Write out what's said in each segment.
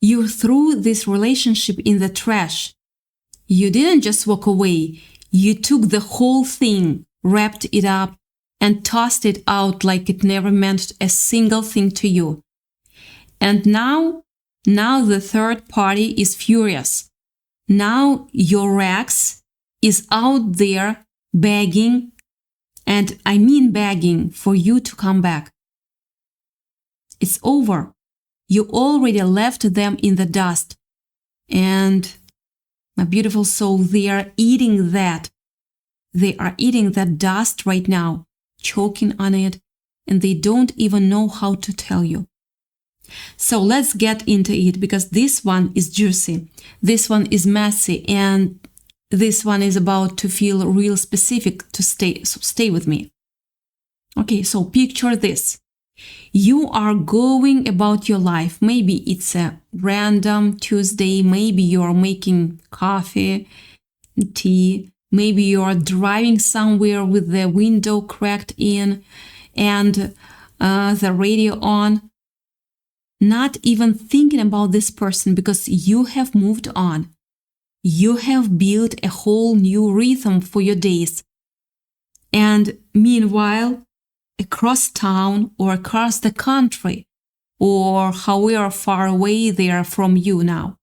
You threw this relationship in the trash. You didn't just walk away. You took the whole thing, wrapped it up, and tossed it out like it never meant a single thing to you. And now the third party is furious. Now your ex is out there begging, and I mean begging, for you to come back. It's over. You already left them in the dust. And my beautiful soul, they are eating that. They are eating that dust right now, choking on it, and they don't even know how to tell you. So let's get into it, because this one is juicy. This one is messy, and this one is about to feel real specific to stay. So stay with me. Okay, so picture this. You are going about your life. Maybe it's a random Tuesday. Maybe you're making coffee, tea. Maybe you're driving somewhere with the window cracked in and the radio on. Not even thinking about this person, because you have moved on. You have built a whole new rhythm for your days. And meanwhile, across town or across the country, or however far away they are from you now,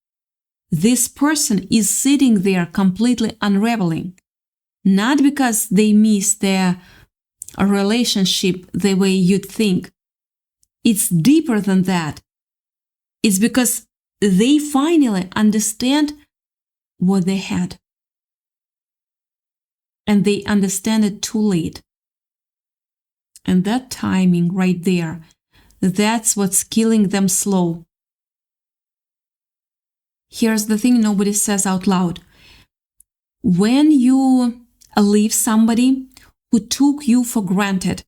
this person is sitting there completely unraveling. Not because they miss their relationship the way you'd think. It's deeper than that. It's because they finally understand what they had. And they understand it too late. And that timing right there, that's what's killing them slow. Here's the thing nobody says out loud. When you leave somebody who took you for granted,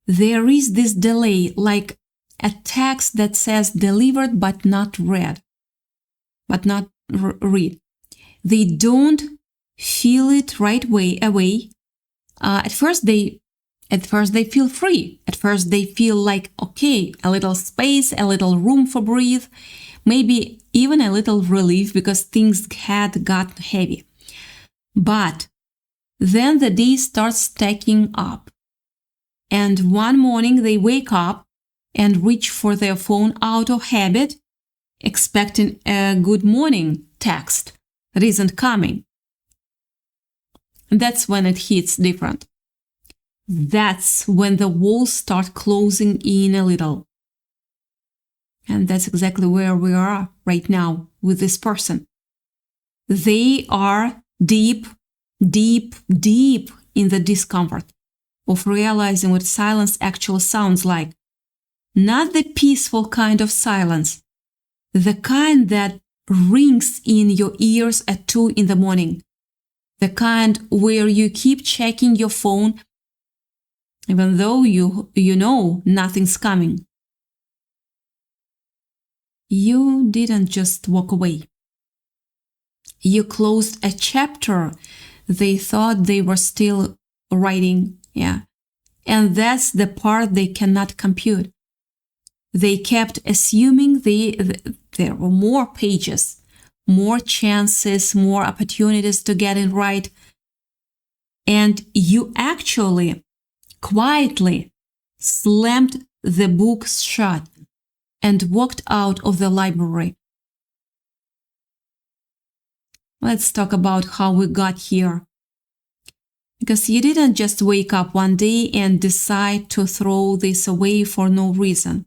there is this delay, like a text that says delivered but not read. They don't feel it right away. At first they feel free. At first they feel like, okay, a little space, a little room for breathe, maybe even a little relief because things had got heavy. But then the day starts stacking up. And one morning they wake up and reach for their phone out of habit, expecting a good morning text that isn't coming. And that's when it hits different. That's when the walls start closing in a little. And that's exactly where we are right now with this person. They are deep in the discomfort of realizing what silence actually sounds like. Not the peaceful kind of silence, the kind that rings in your ears at 2 a.m, the kind where you keep checking your phone even though you know nothing's coming. You didn't just walk away. You closed a chapter they thought they were still writing, And that's the part they cannot compute. They kept assuming there were more pages, more chances, more opportunities to get it right. And you actually quietly slammed the book shut and walked out of the library. Let's talk about how we got here. Because you didn't just wake up one day and decide to throw this away for no reason.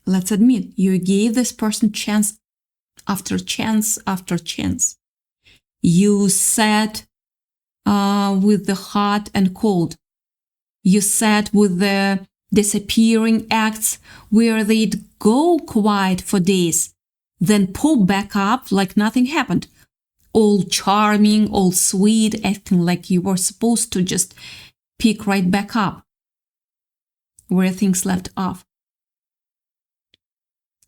Let's admit, you gave this person chance after chance after chance. You sat with the hot and cold. You sat with the disappearing acts where they'd go quiet for days, then pop back up like nothing happened. All charming, all sweet, acting like you were supposed to just pick right back up where things left off.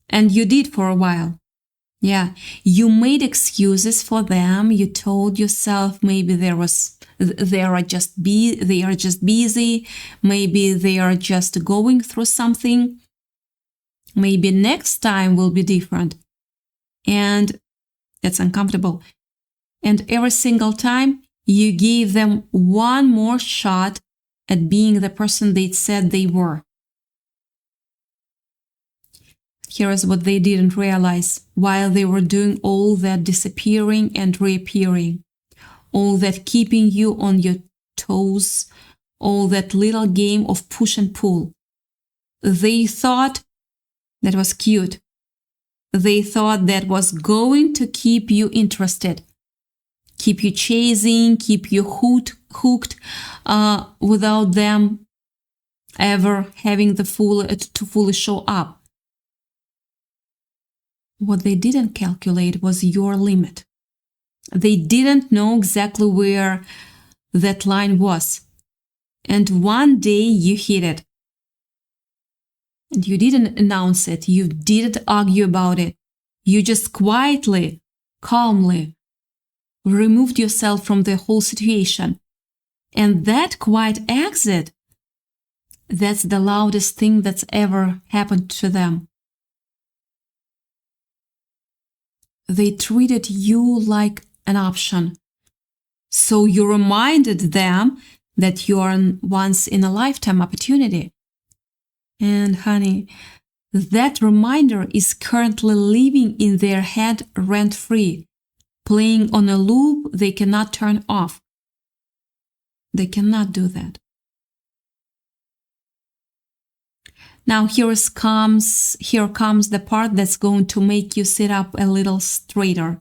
And you did for a while. You made excuses for them. You told yourself maybe they are just busy. Maybe they are just going through something. Maybe next time will be different. And that's uncomfortable. And every single time you gave them one more shot at being the person they said they were. Here is what they didn't realize while they were doing all that disappearing and reappearing, all that keeping you on your toes, all that little game of push and pull. They thought that was cute. They thought that was going to keep you interested, keep you chasing, keep you hooked without them ever having to fully show up. What they didn't calculate was your limit. They didn't know exactly where that line was. And one day you hit it. And you didn't announce it. You didn't argue about it. You just quietly, calmly removed yourself from the whole situation. And that quiet exit, that's the loudest thing that's ever happened to them. They treated you like an option. So you reminded them that you're a once-in-a-lifetime opportunity. And honey, that reminder is currently living in their head rent-free, playing on a loop they cannot turn off. They cannot do that. Now here comes the part that's going to make you sit up a little straighter.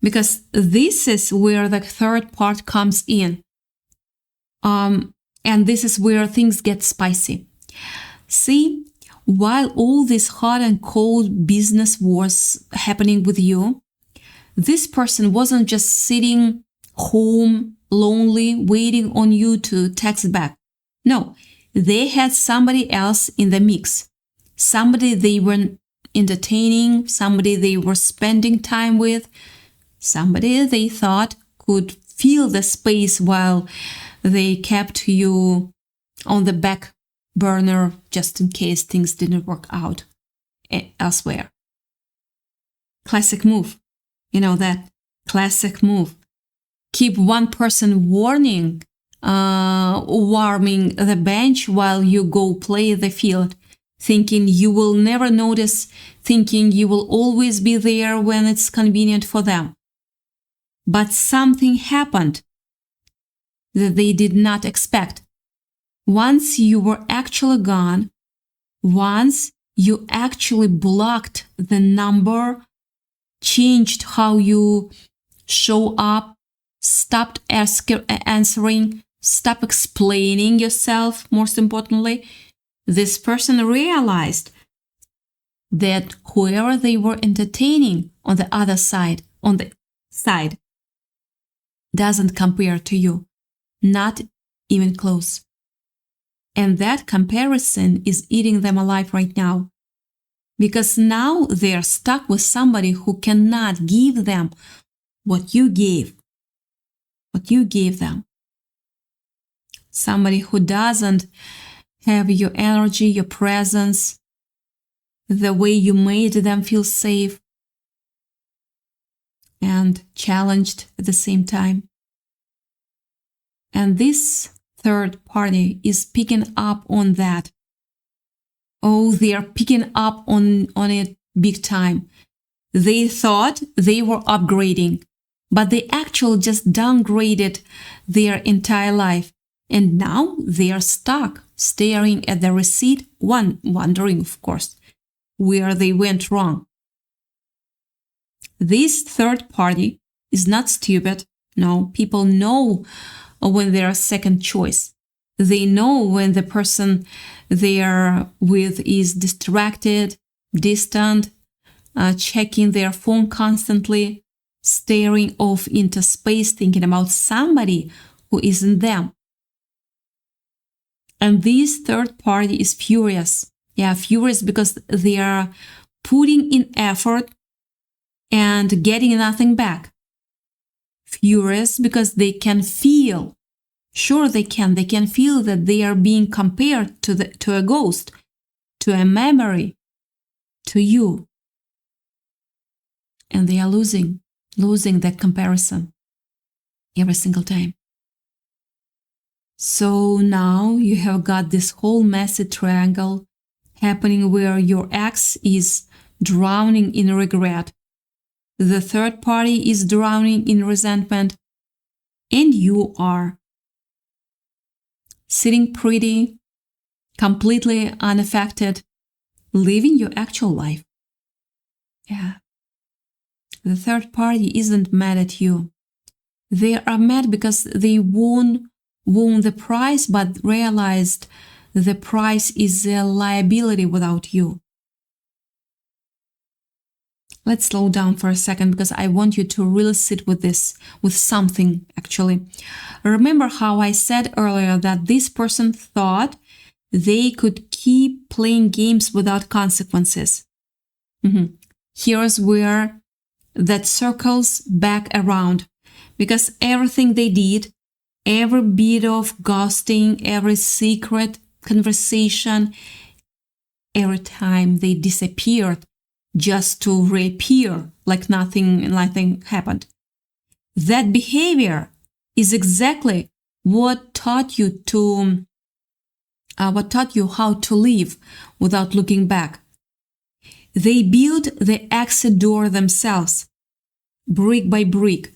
Because this is where the third part comes in. And this is where things get spicy. See, while all this hot and cold business was happening with you, this person wasn't just sitting home, lonely, waiting on you to text back. No, they had somebody else in the mix. Somebody they were entertaining, somebody they were spending time with, somebody they thought could fill the space while they kept you on the back burner just in case things didn't work out elsewhere. Classic move. You know that classic move. Keep one person warming the bench while you go play the field, thinking you will never notice, thinking you will always be there when it's convenient for them. But something happened that they did not expect. Once you were actually gone, once you actually blocked the number, changed how you show up, stopped answering, stopped explaining yourself, most importantly, this person realized that whoever they were entertaining on the other side, doesn't compare to you, not even close. And that comparison is eating them alive right now. Because now they're stuck with somebody who cannot give them what you gave them. Somebody who doesn't have your energy, your presence, the way you made them feel safe and challenged at the same time. And this third party is picking up on that. Oh, they are picking up on it big time. They thought they were upgrading, but they actually just downgraded their entire life. And now they are stuck, staring at the receipt, wondering, of course, where they went wrong. This third party is not stupid. No, people know when they are second choice. They know when the person they are with is distracted, distant, checking their phone constantly, staring off into space, thinking about somebody who isn't them. And this third party is furious. Yeah, furious because they are putting in effort and getting nothing back. Furious because they can feel, sure they can feel that they are being compared to a ghost, to a memory, to you. And they are losing that comparison every single time. So now you have got this whole messy triangle happening where your ex is drowning in regret, the third party is drowning in resentment, and you are sitting pretty, completely unaffected, living your actual life. Yeah. The third party isn't mad at you. They are mad because they won the prize but realized the price is a liability without you. Let's slow down for a second because I want you to really sit with this, with something actually. Remember how I said earlier that this person thought they could keep playing games without consequences. Here's where that circles back around, because everything they did, every bit of ghosting, every secret conversation, every time they disappeared just to reappear like nothing happened. That behavior is exactly what taught you how to live without looking back. They built the exit door themselves, brick by brick,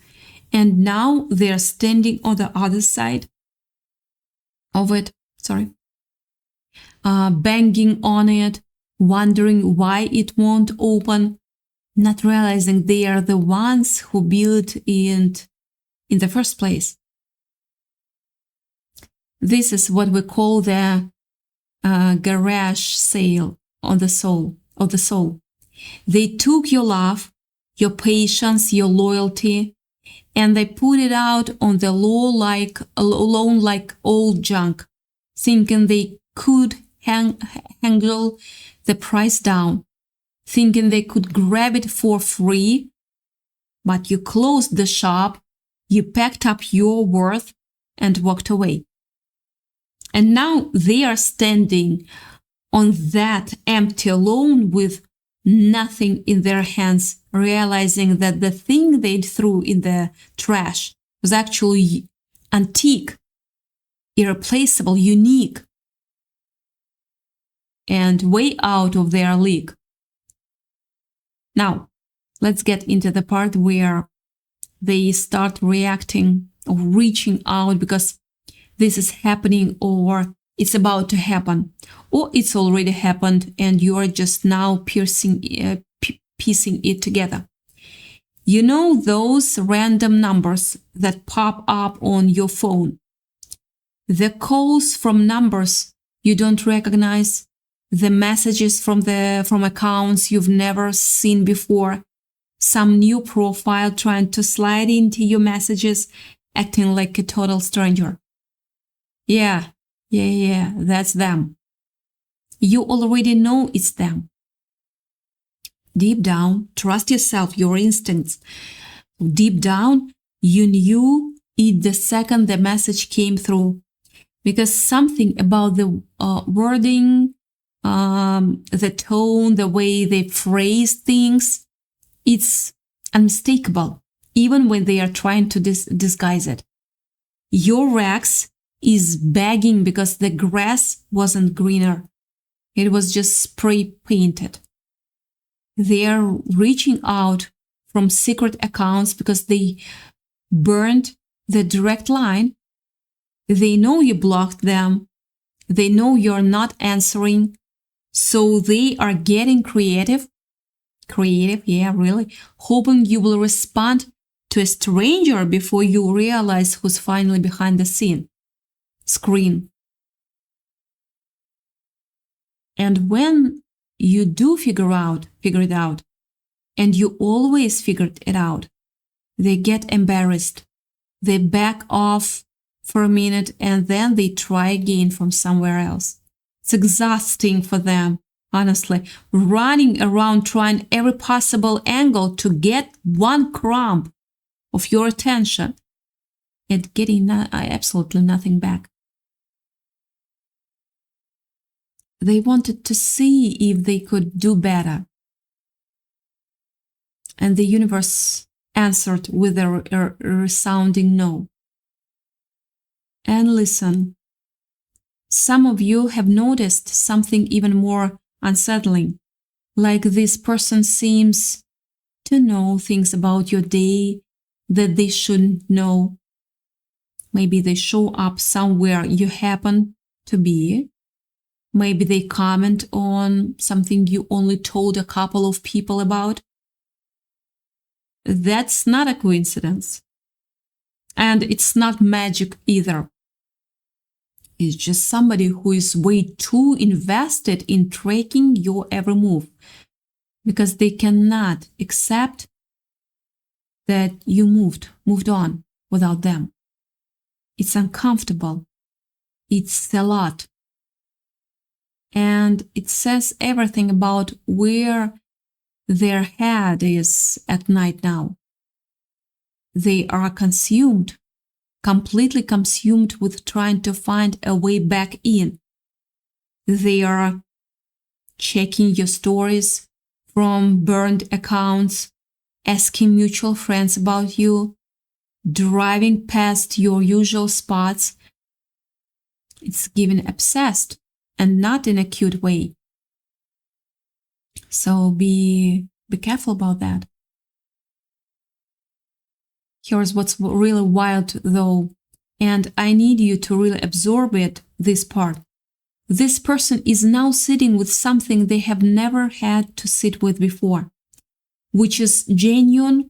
and now they are standing on the other side of it, banging on it, wondering why it won't open, not realizing they are the ones who built it in the first place. This is what we call the garage sale of the soul. They took your love, your patience, your loyalty, and they put it out on the lawn like old junk, thinking they could haggle the price down, thinking they could grab it for free. But you closed the shop, you packed up your worth and walked away. And now they are standing on that empty lawn with nothing in their hands, realizing that the thing they threw in the trash was actually antique, irreplaceable, unique, and way out of their league. Now, let's get into the part where they start reacting or reaching out because this is happening or it's about to happen, or it's already happened and you are just now piecing it together. You know those random numbers that pop up on your phone? The calls from numbers you don't recognize, the messages from accounts you've never seen before, some new profile trying to slide into your messages, acting like a total stranger. Yeah, that's them. You already know it's them. Deep down, trust yourself, your instincts. Deep down, you knew it the second the message came through. Because something about the wording, the tone, the way they phrase things, it's unmistakable, even when they are trying to disguise it. Your ex is begging because the grass wasn't greener. It was just spray painted. They are reaching out from secret accounts because they burned the direct line. They know you blocked them. They know you're not answering. So they are getting creative, yeah, really, hoping you will respond to a stranger before you realize who's finally behind the screen. And when you do figure it out, and you always figured it out, they get embarrassed. They back off for a minute and then they try again from somewhere else. It's exhausting for them, honestly, running around trying every possible angle to get one crumb of your attention and getting absolutely nothing back. They wanted to see if they could do better, And the universe answered with a resounding no. And listen, some of you have noticed something even more unsettling, like this person seems to know things about your day that they shouldn't know. Maybe they show up somewhere you happen to be. Maybe they comment on something you only told a couple of people about. That's not a coincidence. And it's not magic either. It's just somebody who is way too invested in tracking your every move because they cannot accept that you moved on without them. It's uncomfortable. It's a lot. And it says everything about where their head is at night now. They are consumed, completely consumed with trying to find a way back in. They are checking your stories from burned accounts, asking mutual friends about you, driving past your usual spots. It's given obsessed and not in a cute way. So be careful about that. Here's what's really wild though, and I need you to really absorb it, this part. This person is now sitting with something they have never had to sit with before, which is genuine,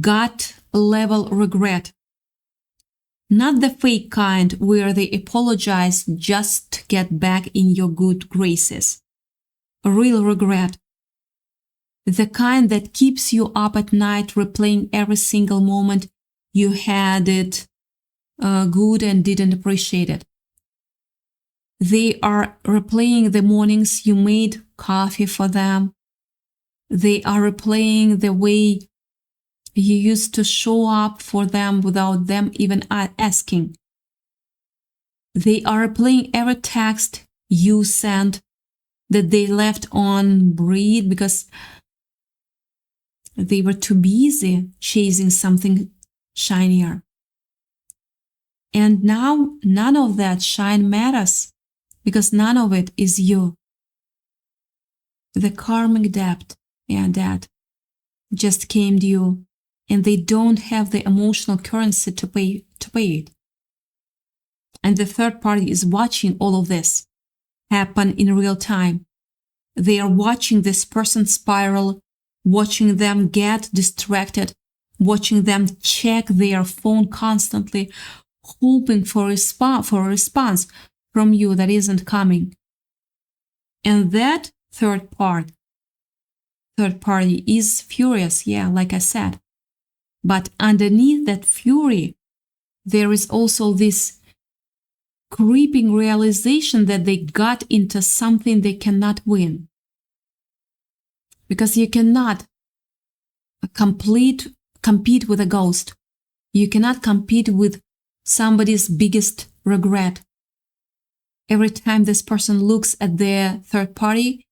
gut-level regret. Not the fake kind where they apologize just to get back in your good graces. A real regret. The kind that keeps you up at night replaying every single moment you had it good and didn't appreciate it. They are replaying the mornings you made coffee for them. They are replaying the way you used to show up for them without them even asking. They are replaying every text you sent that they left on read because they were too busy chasing something shinier. And now none of that shine matters because none of it is you. The karmic debt, that just came due, and they don't have the emotional currency to pay it. And the third party is watching all of this happen in real time. They are watching this person spiral, watching them get distracted, watching them check their phone constantly, hoping for a response from you that isn't coming. And that third party is furious, like I said. But underneath that fury, there is also this creeping realization that they got into something they cannot win. Because you cannot compete with a ghost. You cannot compete with somebody's biggest regret. Every time this person looks at their third party,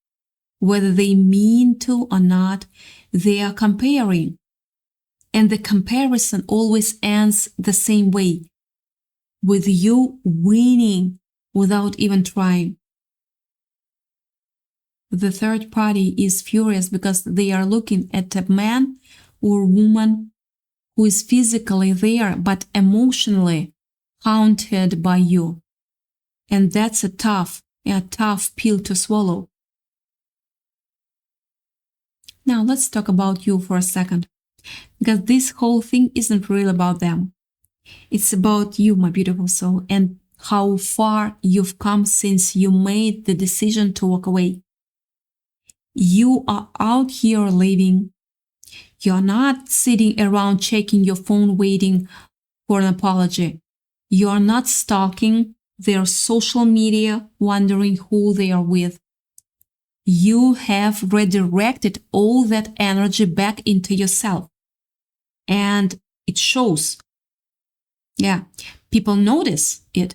whether they mean to or not, they are comparing. And the comparison always ends the same way, with you winning without even trying. The third party is furious because they are looking at a man or woman who is physically there but emotionally haunted by you. And that's a tough pill to swallow. Now let's talk about you for a second, because this whole thing isn't really about them. It's about you, my beautiful soul, and how far you've come since you made the decision to walk away. You are out here living. You're not sitting around checking your phone waiting for an apology. You're not stalking their social media wondering who they are with. You have redirected all that energy back into yourself. And it shows. People notice it.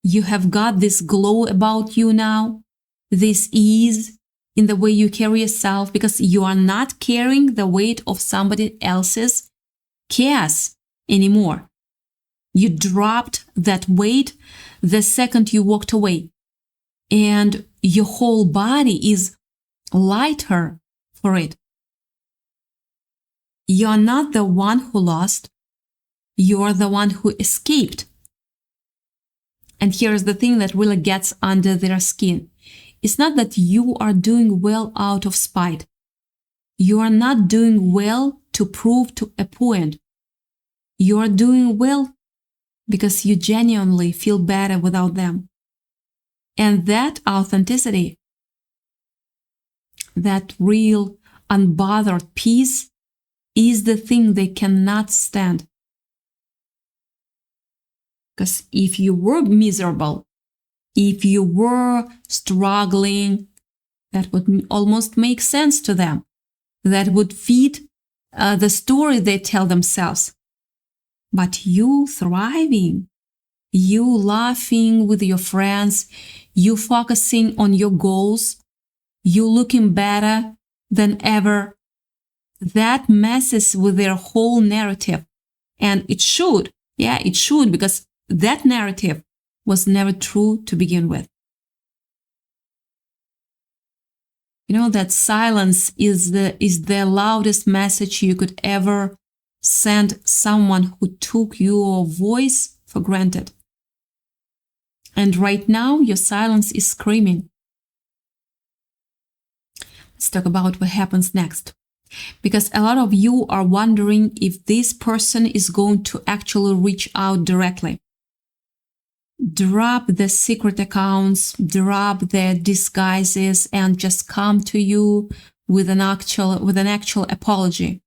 You have got this glow about you now, this ease. in the way you carry yourself, because you are not carrying the weight of somebody else's chaos anymore. You dropped that weight the second you walked away, and your whole body is lighter for it. You're not the one who lost, you're the one who escaped. And here's the thing that really gets under their skin. It's not that you are doing well out of spite. You are not doing well to prove to a point. You are doing well because you genuinely feel better without them. And that authenticity, that real, unbothered peace, is the thing they cannot stand. Because if you were miserable, if you were struggling, that would almost make sense to them. That would feed the story they tell themselves. But you thriving, you laughing with your friends, you focusing on your goals, you looking better than ever, that messes with their whole narrative. And it should, because that narrative was never true to begin with. You know, that silence is the loudest message you could ever send someone who took your voice for granted. And right now, your silence is screaming. Let's talk about what happens next. Because a lot of you are wondering if this person is going to actually reach out directly. Drop the secret accounts, drop the disguises, and just come to you with an actual apology.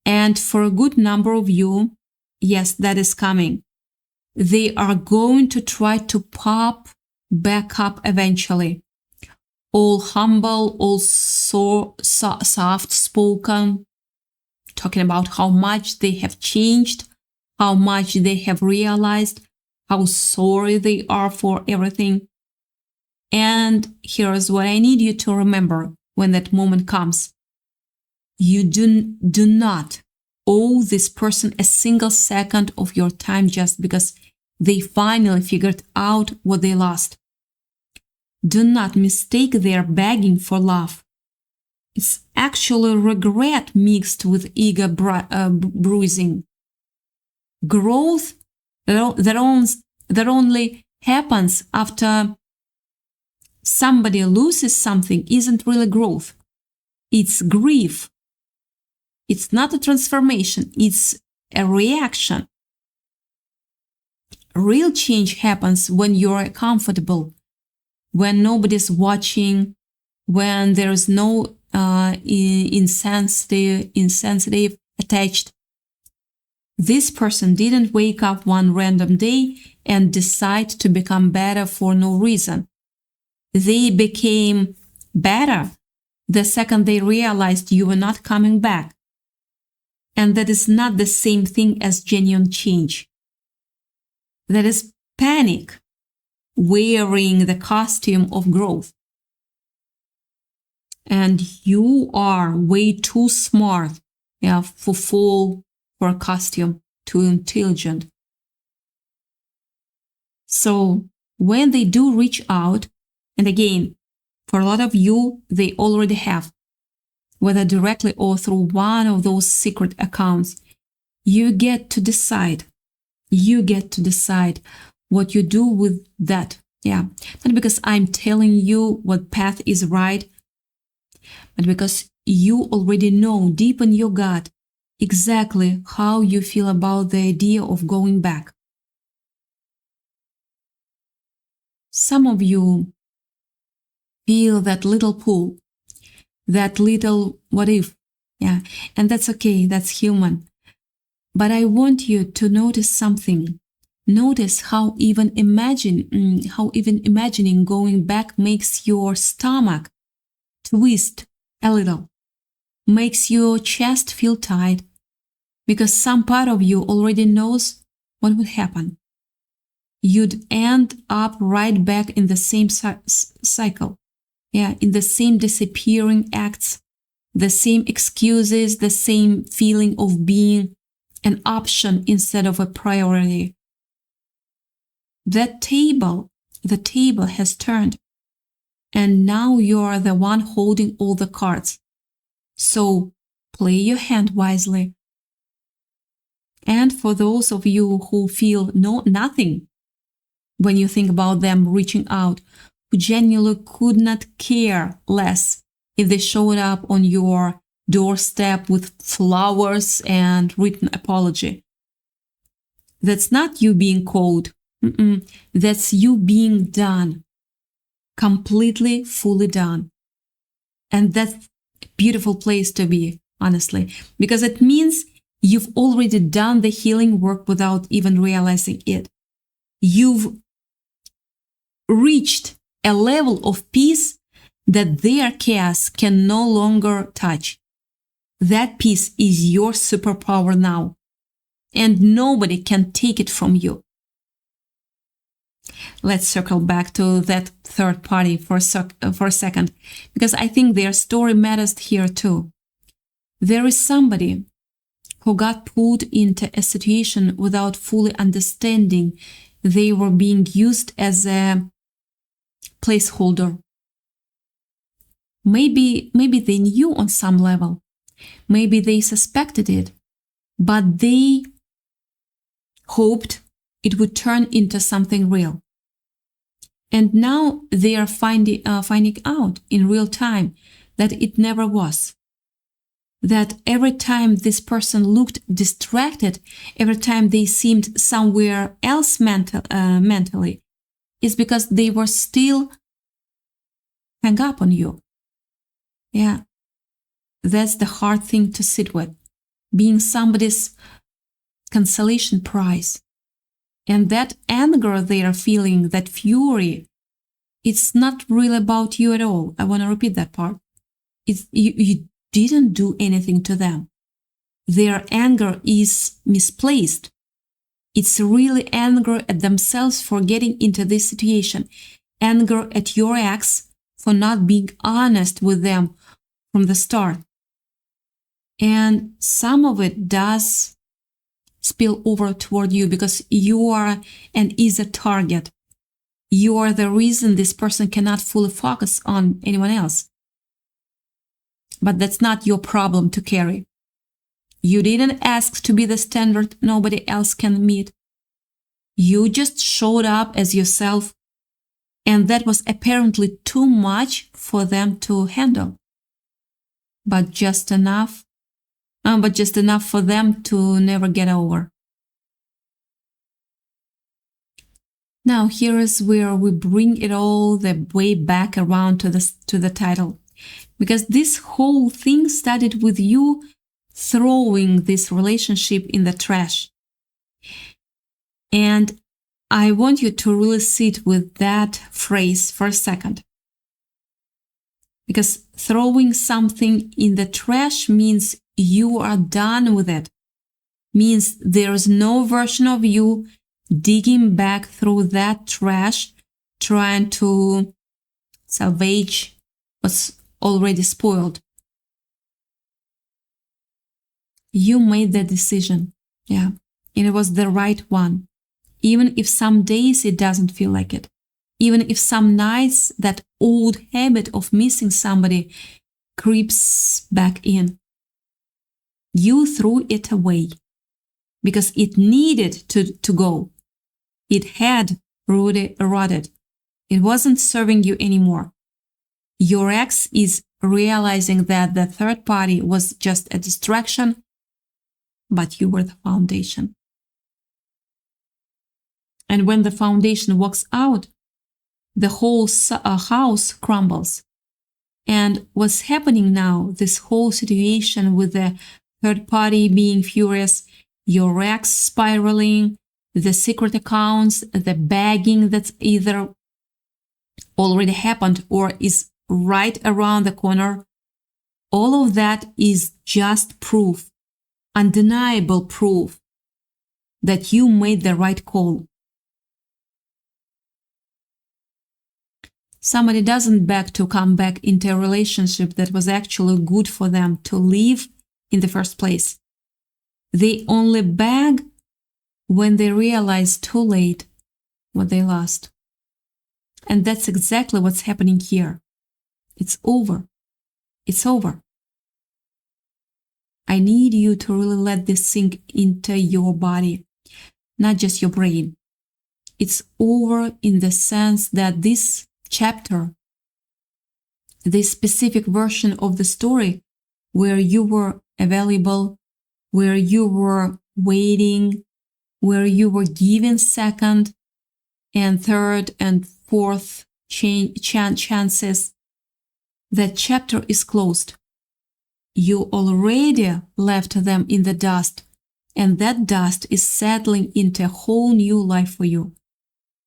And for a good number of you, yes, that is coming. They are going to try to pop back up eventually. All humble, all soft-spoken, talking about how much they have changed, how much they have realized, how sorry they are for everything. And here's what I need you to remember when that moment comes. You do not owe this person a single second of your time just because they finally figured out what they lost. Do not mistake their begging for love. It's actually regret mixed with ego bruising. Growth that only happens after somebody loses something isn't really growth. It's grief. It's not a transformation. It's a reaction. Real change happens when you're comfortable, when nobody's watching, when there is no insensitive attached. This person didn't wake up one random day and decide to become better for no reason. They became better the second they realized you were not coming back. And that is not the same thing as genuine change. That is panic, wearing the costume of growth. And you are way too smart for a costume, too intelligent. So when they do reach out, and again, for a lot of you, they already have, whether directly or through one of those secret accounts, you get to decide. You get to decide what you do with that. Not because I'm telling you what path is right, but because you already know deep in your gut exactly how you feel about the idea of going back. Some of you feel that little pull, that little what if, and that's okay, that's human. But I want you to notice something. Notice how even imagining going back makes your stomach twist a little, makes your chest feel tight, because some part of you already knows what would happen. You'd end up right back in the same cycle. Yeah, in the same disappearing acts, the same excuses, the same feeling of being an option instead of a priority. The table has turned, and now you are the one holding all the cards. So play your hand wisely. And for those of you who feel nothing when you think about them reaching out, who genuinely could not care less if they showed up on your doorstep with flowers and written apology. That's not you being cold. That's you being done. Completely, fully done. And that's a beautiful place to be, honestly, because it means you've already done the healing work without even realizing it. You've reached a level of peace that their chaos can no longer touch. That peace is your superpower now, and nobody can take it from you. Let's circle back to that third party for a second, because I think their story matters here too. There is somebody who got pulled into a situation without fully understanding they were being used as a placeholder. Maybe they knew on some level. Maybe they suspected it, but they hoped it would turn into something real. And now they are finding out in real time that it never was. That every time this person looked distracted, every time they seemed somewhere else mentally, is because they were still hung up on you. Yeah, that's the hard thing to sit with, being somebody's consolation prize. And that anger they are feeling, that fury, it's not really about you at all. I want to repeat that part. You didn't do anything to them. Their anger is misplaced. It's really anger at themselves for getting into this situation. Anger at your ex for not being honest with them from the start. And some of it does spill over toward you because you are and is a target. You are the reason this person cannot fully focus on anyone else. But that's not your problem to carry. You didn't ask to be the standard nobody else can meet. You just showed up as yourself, and that was apparently too much for them to handle. But just enough for them to never get over. Now here is where we bring it all the way back around to the title. Because this whole thing started with you throwing this relationship in the trash. And I want you to really sit with that phrase for a second. Because throwing something in the trash means you are done with it. Means there is no version of you digging back through that trash, trying to salvage what's already spoiled. You made the decision. Yeah. And it was the right one. Even if some days it doesn't feel like it. Even if some nights that old habit of missing somebody creeps back in. You threw it away because it needed to go. It had rotted. It wasn't serving you anymore. Your ex is realizing that the third party was just a distraction, but you were the foundation. And when the foundation walks out, the whole house crumbles. And what's happening now, this whole situation with the third party being furious, your ex spiraling, the secret accounts, the bagging that's either already happened or is right around the corner, all of that is just proof, undeniable proof that you made the right call. Somebody doesn't beg to come back into a relationship that was actually good for them to leave in the first place. They only beg when they realize too late what they lost. And that's exactly what's happening here. It's over. It's over. I need you to really let this sink into your body, not just your brain. It's over in the sense that this chapter, this specific version of the story where you were available, where you were waiting, where you were given second and third and fourth chances, that chapter is closed. You already left them in the dust, and that dust is settling into a whole new life for you.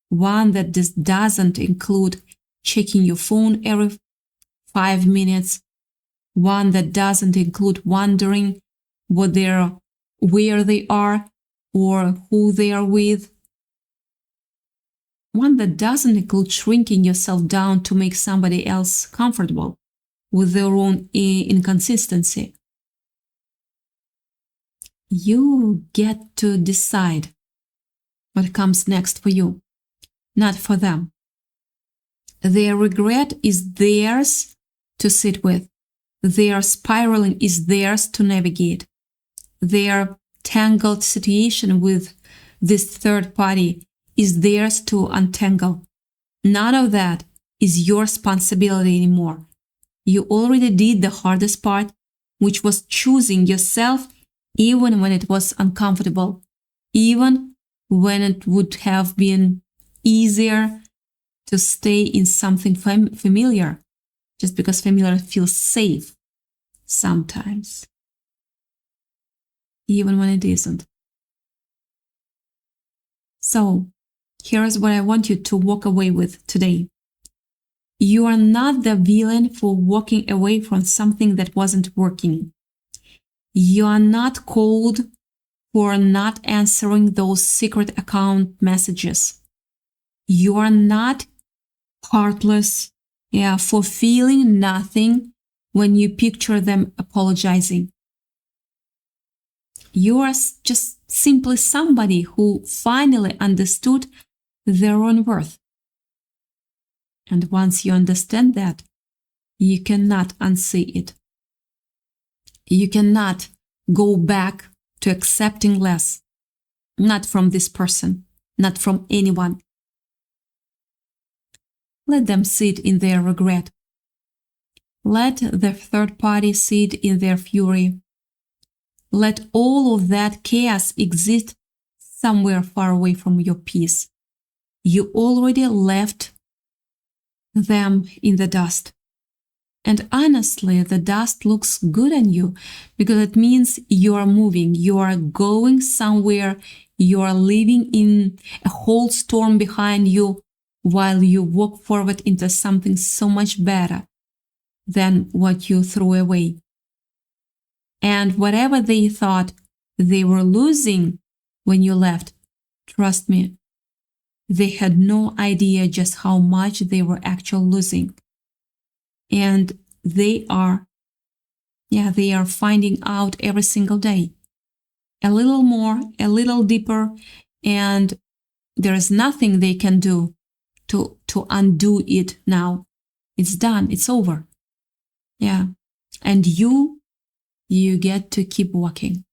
One that doesn't include checking your phone every 5 minutes. One that doesn't include wondering where they are or who they are with. One that doesn't include shrinking yourself down to make somebody else comfortable with their own inconsistency. You get to decide what comes next for you, not for them. Their regret is theirs to sit with. Their spiraling is theirs to navigate. Their tangled situation with this third party is theirs to untangle. None of that is your responsibility anymore. You already did the hardest part, which was choosing yourself even when it was uncomfortable, even when it would have been easier to stay in something familiar, just because familiar feels safe sometimes, even when it isn't. So, here's what I want you to walk away with today. You are not the villain for walking away from something that wasn't working. You are not cold for not answering those secret account messages. You are not heartless for feeling nothing when you picture them apologizing. You are just simply somebody who finally understood their own worth. And once you understand that, you cannot unsee it. You cannot go back to accepting less, not from this person, not from anyone. Let them sit in their regret. Let the third party sit in their fury. Let all of that chaos exist somewhere far away from your peace. You already left them in the dust. And honestly, the dust looks good on you because it means you are moving, you are going somewhere, you are leaving in a whole storm behind you while you walk forward into something so much better than what you threw away. And whatever they thought they were losing when you left, trust me, they had no idea just how much they were actually losing. And they are finding out every single day. A little more, a little deeper, and there is nothing they can do to undo it now. It's done, it's over. And you get to keep walking.